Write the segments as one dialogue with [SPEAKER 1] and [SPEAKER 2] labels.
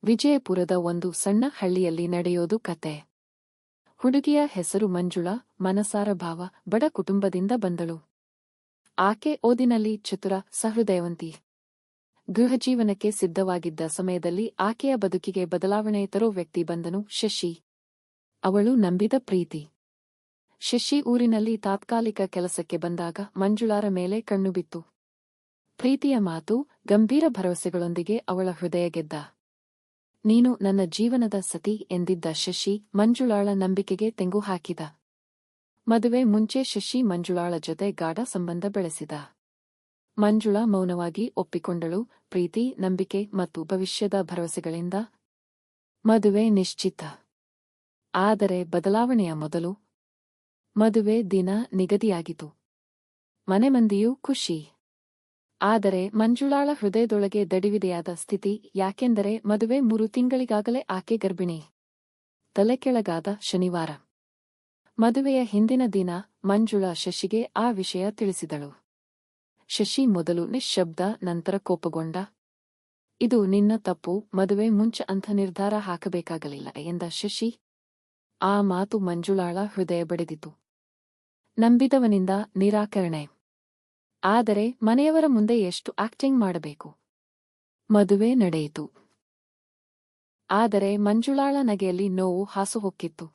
[SPEAKER 1] ವಿಜಯಪುರದ ಒಂದು ಸಣ್ಣ ಹಳ್ಳಿಯಲ್ಲಿ ನಡೆಯೋದು ಕತೆ. ಹುಡುಗಿಯ ಹೆಸರು ಮಂಜುಳಾ. ಮನಸಾರ ಭಾವ, ಬಡ ಕುಟುಂಬದಿಂದ ಬಂದಳು. ಆಕೆ ಓದಿನಲ್ಲಿ ಚತುರ, ಸಹೃದಯವಂತಿ. ಗೃಹಜೀವನಕ್ಕೆ ಸಿದ್ಧವಾಗಿದ್ದ ಸಮಯದಲ್ಲಿ ಆಕೆಯ ಬದುಕಿಗೆ ಬದಲಾವಣೆ ತರೋ ವ್ಯಕ್ತಿ ಬಂದನು, ಶಶಿ. ಅವಳು ನಂಬಿದ ಪ್ರೀತಿ. ಶಶಿ ಊರಿನಲ್ಲಿ ತಾತ್ಕಾಲಿಕ ಕೆಲಸಕ್ಕೆ ಬಂದಾಗ ಮಂಜುಳಾರ ಮೇಲೆ ಕಣ್ಣು ಬಿತ್ತು. ಪ್ರೀತಿಯ ಮಾತು, ಗಂಭೀರ ಭರವಸೆಗಳೊಂದಿಗೆ ಅವಳ ಹೃದಯ ಗೆದ್ದ. ನೀನು ನನ್ನ ಜೀವನದ ಸತಿ ಎಂದಿದ್ದ ಶಶಿ ಮಂಜುಳಾಳ ನಂಬಿಕೆಗೆ ತೆಂಗು ಹಾಕಿದ. ಮದುವೆ ಮುಂಚೆ ಶಶಿ ಮಂಜುಳಾಳ ಜೊತೆ ಗಾಢ ಸಂಬಂಧ ಬೆಳೆಸಿದ. ಮಂಜುಳಾ ಮೌನವಾಗಿ ಒಪ್ಪಿಕೊಂಡಳು, ಪ್ರೀತಿ, ನಂಬಿಕೆ ಮತ್ತು ಭವಿಷ್ಯದ ಭರವಸೆಗಳಿಂದ. ಮದುವೆ ನಿಶ್ಚಿತ. ಆದರೆ ಬದಲಾವಣೆಯ ಮೊದಲು. ಮದುವೆ ದಿನ ನಿಗದಿಯಾಗಿತು. ಮನೆ ಮಂದಿಯೂ ಖುಷಿ. ಆದರೆ ಮಂಜುಳಾಳ ಹೃದಯದೊಳಗೆ ದಡಿವಿದೆಯಾದ ಸ್ಥಿತಿ. ಯಾಕೆಂದರೆ ಮದುವೆ 3 ತಿಂಗಳಿಗಾಗಲೇ ಆಕೆ ಗರ್ಭಿಣಿ. ತಲೆಕೆಳಗಾದ ಶನಿವಾರ. ಮದುವೆಯ ಹಿಂದಿನ ದಿನ ಮಂಜುಳಾ ಶಶಿಗೆ ಆ ವಿಷಯ ತಿಳಿಸಿದಳು. ಶಶಿ ಮೊದಲು ನಿಶ್ಶಬ್ದ, ನಂತರ ಕೋಪಗೊಂಡ. ಇದು ನಿನ್ನ ತಪ್ಪು, ಮದುವೆ ಮುಂಚೆ ಅಂಥ ನಿರ್ಧಾರ ಹಾಕಬೇಕಾಗಲಿಲ್ಲ ಎಂದ ಶಶಿ. ಆ ಮಾತು ಮಂಜುಳಾಳ ಹೃದಯ ಬಡಿದಿತು. ನಂಬಿದವನಿಂದ ನಿರಾಕರಣೆ. ಆದರೆ ಮನೆಯವರ ಮುಂದೆ ಎಷ್ಟು ಆಕ್ಟಿಂಗ್ ಮಾಡಬೇಕು. ಮದುವೆ ನಡೆಯಿತು. ಆದರೆ ಮಂಜುಳಾಳ ನಗೆಯಲ್ಲಿ ನೋವು ಹಾಸುಹೊಕ್ಕಿತ್ತು.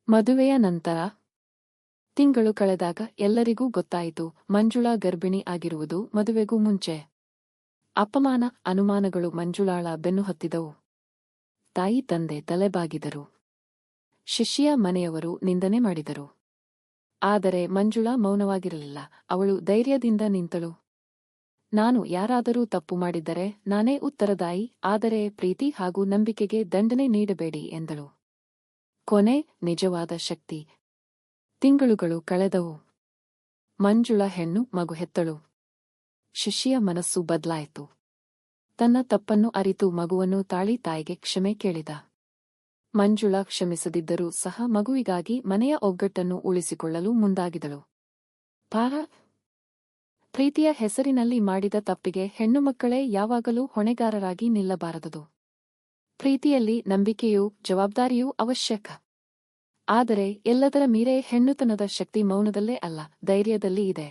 [SPEAKER 1] ಮದುವೆಯ ನಂತರ ತಿಂಗಳು ಕಳೆದಾಗ ಎಲ್ಲರಿಗೂ ಗೊತ್ತಾಯಿತು, ಮಂಜುಳಾ ಗರ್ಭಿಣಿ ಆಗಿರುವುದು ಮದುವೆಗೂ ಮುಂಚೆ. ಅಪಮಾನ, ಅನುಮಾನಗಳು ಮಂಜುಳಾಳ ಬೆನ್ನು ಹತ್ತಿದವು. ತಾಯಿ ತಂದೆ ತಲೆಬಾಗಿದರು. ಶಶಿಯ ಮನೆಯವರು ನಿಂದನೆ ಮಾಡಿದರು. ಆದರೆ ಮಂಜುಳಾ ಮೌನವಾಗಿರಲಿಲ್ಲ. ಅವಳು ಧೈರ್ಯದಿಂದ ನಿಂತಳು. ನಾನು ಯಾರಾದರೂ ತಪ್ಪು ಮಾಡಿದ್ದರೆ ನಾನೇ ಉತ್ತರದಾಯಿ, ಆದರೆ ಪ್ರೀತಿ ಹಾಗೂ ನಂಬಿಕೆಗೆ ದಂಡನೆ ನೀಡಬೇಡಿ ಎಂದಳು. ಕೊನೆ, ನಿಜವಾದ ಶಕ್ತಿ. ತಿಂಗಳುಗಳು ಕಳೆದವು. ಮಂಜುಳಾ ಹೆಣ್ಣು ಮಗು ಹೆತ್ತಳು. ಶಶಿಯ ಮನಸ್ಸು ಬದಲಾಯಿತು. ತನ್ನ ತಪ್ಪನ್ನು ಅರಿತು ಮಗುವನ್ನು ತಾಳಿ ತಾಯಿಗೆ ಕ್ಷಮೆ ಕೇಳಿದ. ಮಂಜುಳಾ ಕ್ಷಮಿಸದಿದ್ದರೂ ಸಹ ಮಗುವಿಗಾಗಿ ಮನೆಯ ಒಗ್ಗಟ್ಟನ್ನು ಉಳಿಸಿಕೊಳ್ಳಲು ಮುಂದಾಗಿದಳು. ಪ್ರೀತಿಯ ಹೆಸರಿನಲ್ಲಿ ಮಾಡಿದ ತಪ್ಪಿಗೆ ಹೆಣ್ಣುಮಕ್ಕಳೇ ಯಾವಾಗಲೂ ಹೊಣೆಗಾರರಾಗಿ ನಿಲ್ಲಬಾರದು. ಪ್ರೀತಿಯಲ್ಲಿ ನಂಬಿಕೆಯೂ ಜವಾಬ್ದಾರಿಯೂ ಅವಶ್ಯಕ. ಆದರೆ ಎಲ್ಲದರ ಮೀರೆ ಹೆಣ್ಣುತನದ ಶಕ್ತಿ ಮೌನದಲ್ಲೇ ಅಲ್ಲ, ಧೈರ್ಯದಲ್ಲಿ ಇದೆ.